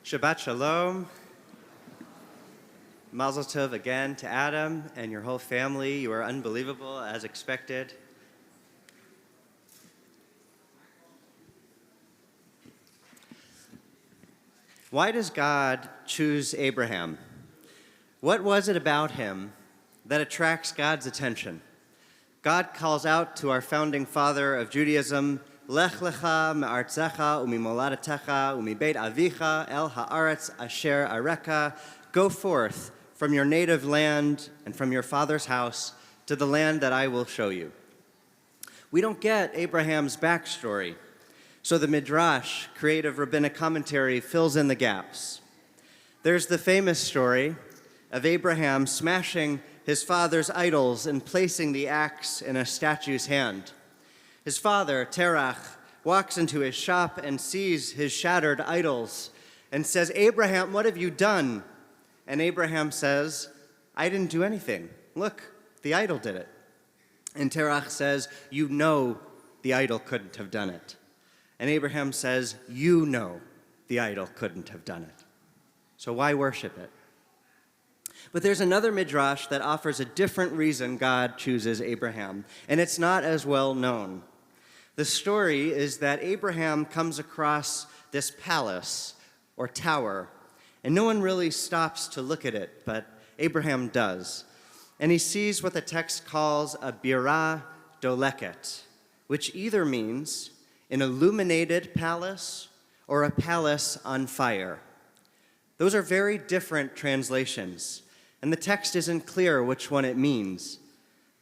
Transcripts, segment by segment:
Shabbat Shalom. Mazel Tov again to Adam and your whole family. You are unbelievable as expected. Why does God choose Abraham? What was it about him that attracts God's attention? God calls out to our founding father of Judaism, Lech lecha me'artzecha u'mimoladetecha u'mibeit avicha el ha'aretz asher areka. Go forth from your native land and from your father's house to the land that I will show you. We don't get Abraham's backstory, so the Midrash, creative rabbinic commentary, fills in the gaps. There's the famous story of Abraham smashing his father's idols and placing the axe in a statue's hand. His father, Terach, walks into his shop and sees his shattered idols and says, "Abraham, what have you done?" And Abraham says, "I didn't do anything. Look, the idol did it." And Terach says, "You know the idol couldn't have done it." And Abraham says, "You know the idol couldn't have done it. So why worship it?" But there's another midrash that offers a different reason God chooses Abraham, and it's not as well known. The story is that Abraham comes across this palace or tower, and no one really stops to look at it, but Abraham does. And he sees what the text calls a birah doleket, which either means an illuminated palace or a palace on fire. Those are very different translations, and the text isn't clear which one it means.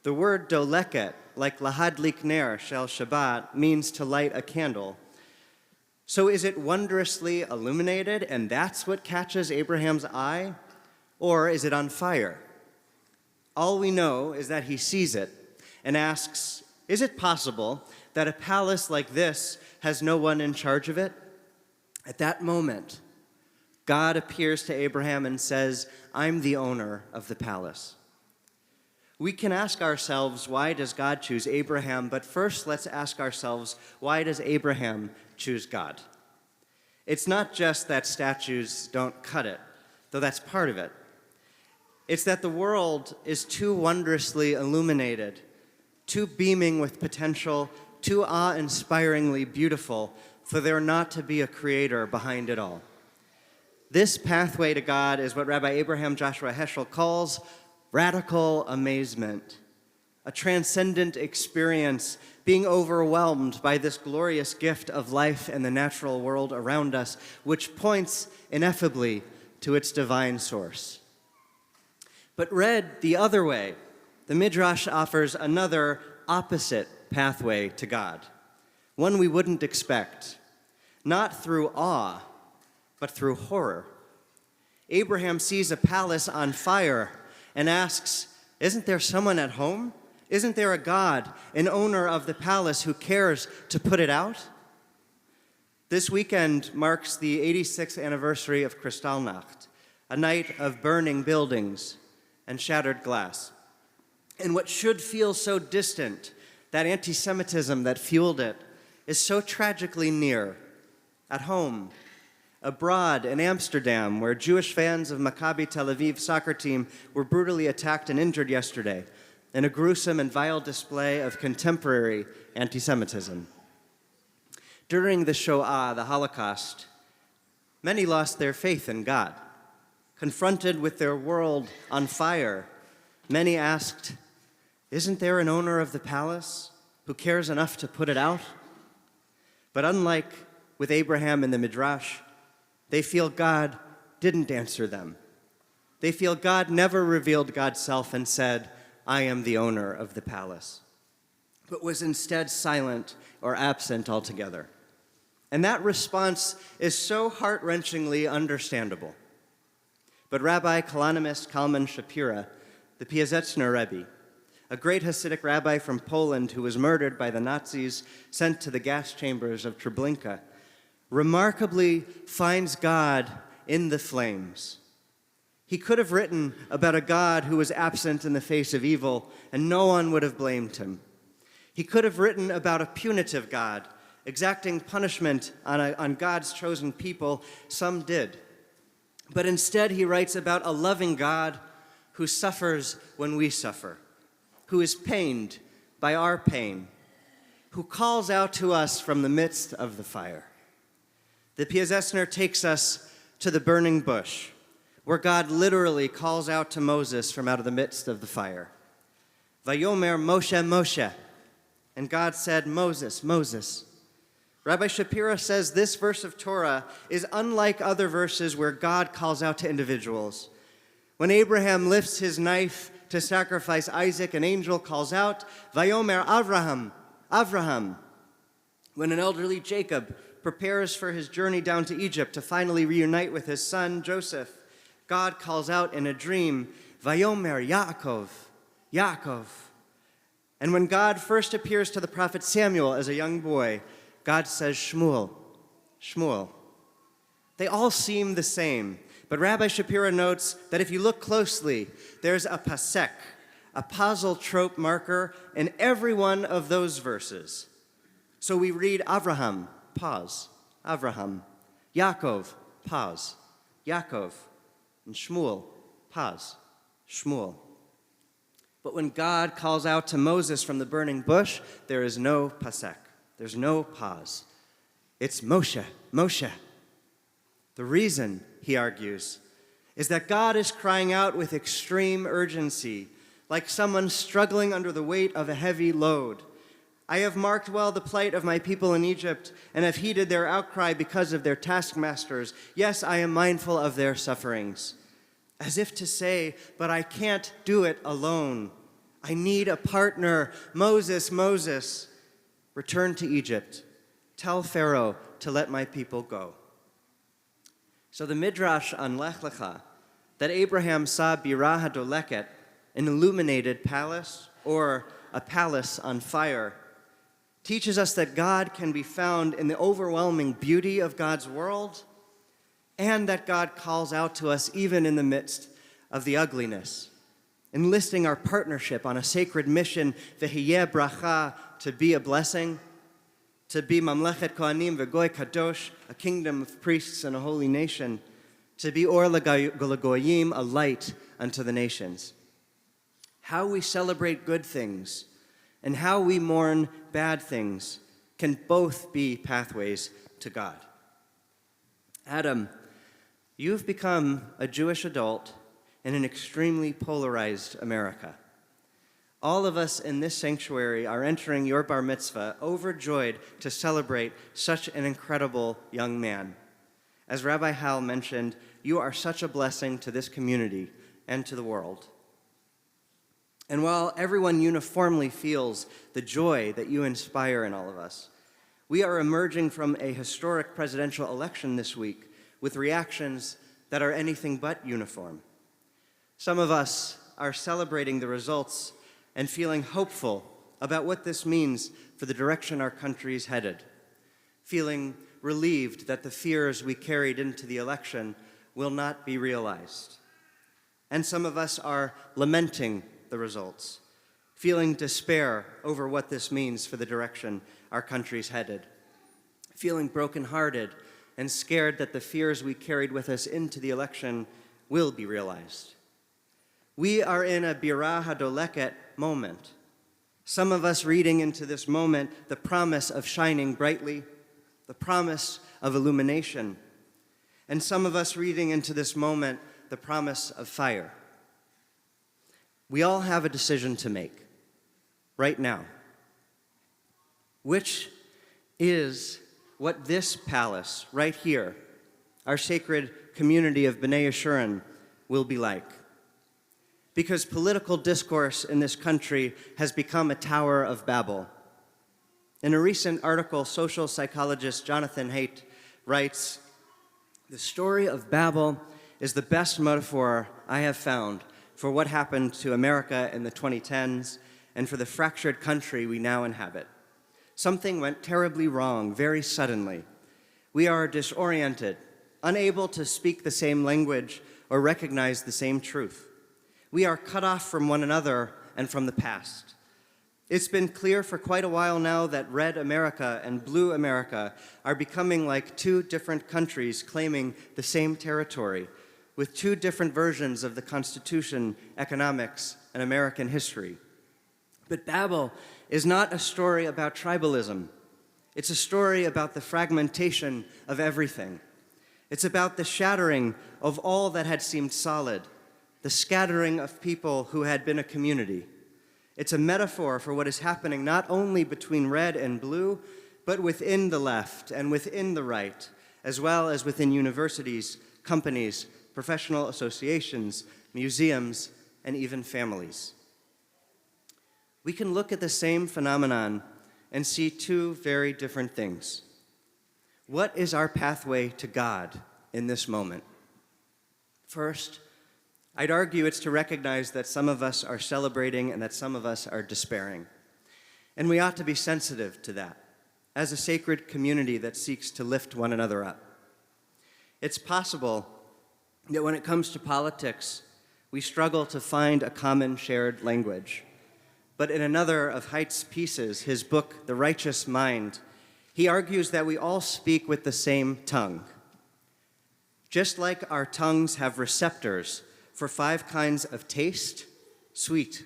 The word doleket, like lahadlik ner shel Shabbat, means to light a candle. So is it wondrously illuminated, and that's what catches Abraham's eye? Or is it on fire? All we know is that he sees it and asks, is it possible that a palace like this has no one in charge of it? At that moment, God appears to Abraham and says, "I'm the owner of the palace." We can ask ourselves, why does God choose Abraham? But first, let's ask ourselves, why does Abraham choose God? It's not just that statues don't cut it, though that's part of it. It's that the world is too wondrously illuminated, too beaming with potential, too awe-inspiringly beautiful for there not to be a creator behind it all. This pathway to God is what Rabbi Abraham Joshua Heschel calls radical amazement, a transcendent experience, being overwhelmed by this glorious gift of life and the natural world around us, which points ineffably to its divine source. But read the other way, the Midrash offers another opposite pathway to God, one we wouldn't expect, not through awe, but through horror. Abraham sees a palace on fire and asks, isn't there someone at home? Isn't there a God, an owner of the palace who cares to put it out? This weekend marks the 86th anniversary of Kristallnacht, a night of burning buildings and shattered glass. And what should feel so distant, that anti-Semitism that fueled it, is so tragically near, at home, abroad in Amsterdam, where Jewish fans of Maccabi Tel Aviv soccer team were brutally attacked and injured yesterday in a gruesome and vile display of contemporary anti-Semitism. During the Shoah, the Holocaust, many lost their faith in God. Confronted with their world on fire, many asked, isn't there an owner of the palace who cares enough to put it out? But unlike with Abraham in the Midrash, they feel God didn't answer them. They feel God never revealed God's self and said, I am the owner of the palace, but was instead silent or absent altogether. And that response is so heart-wrenchingly understandable. But Rabbi Kalonymus Kalman Shapira, the Piazetzner Rebbe, a great Hasidic rabbi from Poland who was murdered by the Nazis, sent to the gas chambers of Treblinka, remarkably finds God in the flames. He could have written about a God who was absent in the face of evil, and no one would have blamed him. He could have written about a punitive God, exacting punishment on God's chosen people. Some did. But instead, he writes about a loving God who suffers when we suffer, who is pained by our pain, who calls out to us from the midst of the fire. The Piaseczner takes us to the burning bush, where God literally calls out to Moses from out of the midst of the fire. Vayomer Moshe, Moshe. And God said, Moses, Moses. Rabbi Shapira says this verse of Torah is unlike other verses where God calls out to individuals. When Abraham lifts his knife to sacrifice Isaac, an angel calls out, Vayomer Avraham, Avraham. When an elderly Jacob prepares for his journey down to Egypt to finally reunite with his son Joseph, God calls out in a dream, Vayomer Yaakov, Yaakov. And when God first appears to the prophet Samuel as a young boy, God says, Shmuel, Shmuel. They all seem the same, but Rabbi Shapira notes that if you look closely, there's a pasek, a puzzle trope marker in every one of those verses. So we read Avraham, pause, Avraham, Yaakov, pause, Yaakov, and Shmuel, pause, Shmuel. But when God calls out to Moses from the burning bush, there is no pasek. There's no pause. It's Moshe, Moshe. The reason, he argues, is that God is crying out with extreme urgency, like someone struggling under the weight of a heavy load. I have marked well the plight of my people in Egypt, and have heeded their outcry because of their taskmasters. Yes, I am mindful of their sufferings. As if to say, but I can't do it alone. I need a partner. Moses, Moses, return to Egypt. Tell Pharaoh to let my people go. So the Midrash on Lech Lecha, that Abraham saw Birah HaDoleket, an illuminated palace, or a palace on fire, teaches us that God can be found in the overwhelming beauty of God's world, and that God calls out to us even in the midst of the ugliness, enlisting our partnership on a sacred mission, v'hiyeh bracha, to be a blessing, to be mamlechet kohanim v'goy kadosh, a kingdom of priests and a holy nation, to be or l'goyim, a light unto the nations. How we celebrate good things and how we mourn bad things can both be pathways to God. Adam, you've become a Jewish adult in an extremely polarized America. All of us in this sanctuary are entering your bar mitzvah overjoyed to celebrate such an incredible young man. As Rabbi Hal mentioned, you are such a blessing to this community and to the world. And while everyone uniformly feels the joy that you inspire in all of us, we are emerging from a historic presidential election this week with reactions that are anything but uniform. Some of us are celebrating the results and feeling hopeful about what this means for the direction our country is headed, feeling relieved that the fears we carried into the election will not be realized. And some of us are lamenting the results, feeling despair over what this means for the direction our country's headed, feeling brokenhearted and scared that the fears we carried with us into the election will be realized. We are in a Birah HaDoleket moment. Some of us reading into this moment the promise of shining brightly, the promise of illumination, and some of us reading into this moment the promise of fire. We all have a decision to make right now. Which is what this palace right here, our sacred community of B'nai Yeshurun, will be like. Because political discourse in this country has become a Tower of Babel. In a recent article, social psychologist Jonathan Haidt writes, "The story of Babel is the best metaphor I have found for what happened to America in the 2010s and for the fractured country we now inhabit. Something went terribly wrong very suddenly. We are disoriented, unable to speak the same language or recognize the same truth. We are cut off from one another and from the past. It's been clear for quite a while now that red America and blue America are becoming like two different countries claiming the same territory, with two different versions of the Constitution, economics, and American history. But Babel is not a story about tribalism. It's a story about the fragmentation of everything. It's about the shattering of all that had seemed solid, the scattering of people who had been a community. It's a metaphor for what is happening not only between red and blue, but within the left and within the right, as well as within universities, companies, professional associations, museums, and even families. We can look at the same phenomenon and see two very different things. What is our pathway to God in this moment? First, I'd argue it's to recognize that some of us are celebrating and that some of us are despairing. And we ought to be sensitive to that as a sacred community that seeks to lift one another up. It's possible that when it comes to politics, we struggle to find a common shared language. But in another of Haidt's pieces, his book, The Righteous Mind, he argues that we all speak with the same tongue. Just like our tongues have receptors for 5 kinds of taste, sweet,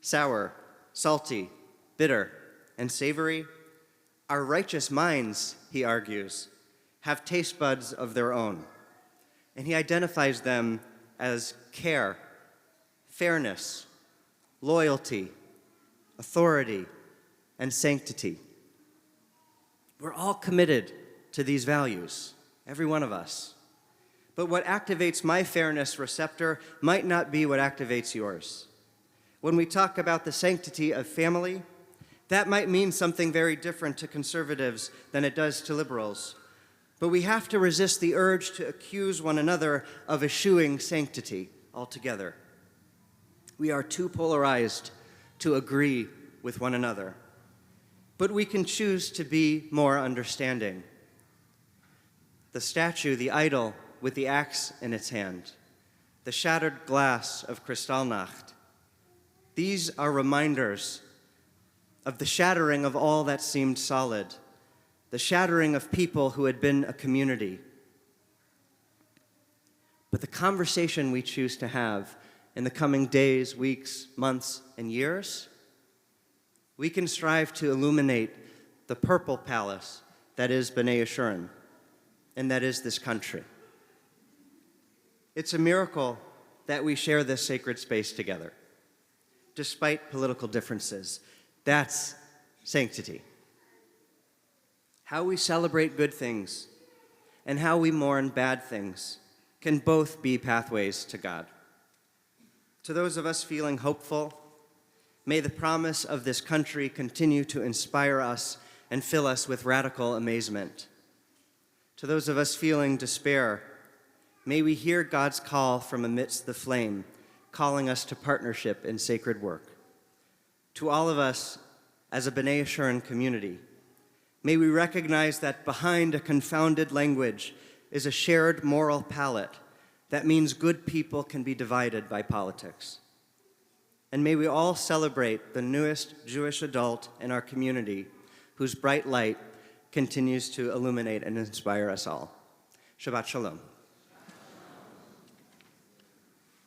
sour, salty, bitter, and savory, our righteous minds, he argues, have taste buds of their own. And he identifies them as care, fairness, loyalty, authority, and sanctity. We're all committed to these values, every one of us. But what activates my fairness receptor might not be what activates yours. When we talk about the sanctity of family, that might mean something very different to conservatives than it does to liberals. But we have to resist the urge to accuse one another of eschewing sanctity altogether. We are too polarized to agree with one another. But we can choose to be more understanding. The statue, the idol, with the axe in its hand, the shattered glass of Kristallnacht. These are reminders of the shattering of all that seemed solid, the shattering of people who had been a community. But the conversation we choose to have in the coming days, weeks, months, and years, we can strive to illuminate the purple palace that is B'nai Yeshurun, and that is this country. It's a miracle that we share this sacred space together, despite political differences. That's sanctity. How we celebrate good things and how we mourn bad things can both be pathways to God. To those of us feeling hopeful, may the promise of this country continue to inspire us and fill us with radical amazement. To those of us feeling despair, may we hear God's call from amidst the flame, calling us to partnership in sacred work. To all of us, as a B'nai Yeshurun community, may we recognize that behind a confounded language is a shared moral palette that means good people can be divided by politics. And may we all celebrate the newest Jewish adult in our community whose bright light continues to illuminate and inspire us all. Shabbat Shalom.